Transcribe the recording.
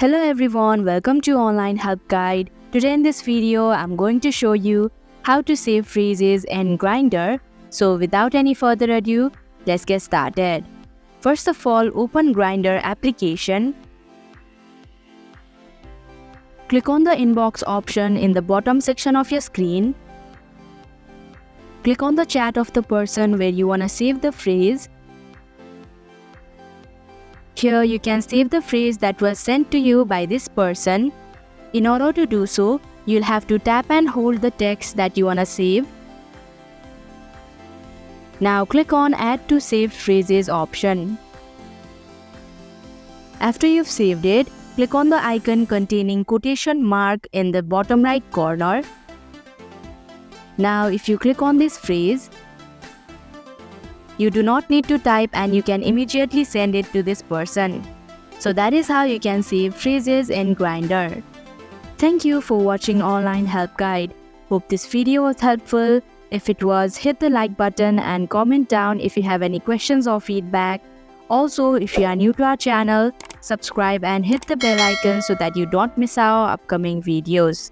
Hello everyone, welcome to Online Help Guide. Today in this video, I'm going to show you how to save phrases in Grindr. So without any further ado, let's get started. First of all, open Grindr application. Click on the inbox option in the bottom section of your screen. Click on the chat of the person where you want to save the phrase. Here you can save the phrase that was sent to you by this person. In order to do so, you'll have to tap and hold the text that you want to save. Now click on Add to Saved Phrases option. After you've saved it, click on the icon containing quotation mark in the bottom right corner. Now if you click on this phrase, you do not need to type and you can immediately send it to this person. So that is how you can save phrases in Grindr. Thank you for watching Online Help Guide. Hope this video was helpful. If it was, hit the like button and comment down if you have any questions or feedback. Also, if you are new to our channel, subscribe and hit the bell icon so that you don't miss our upcoming videos.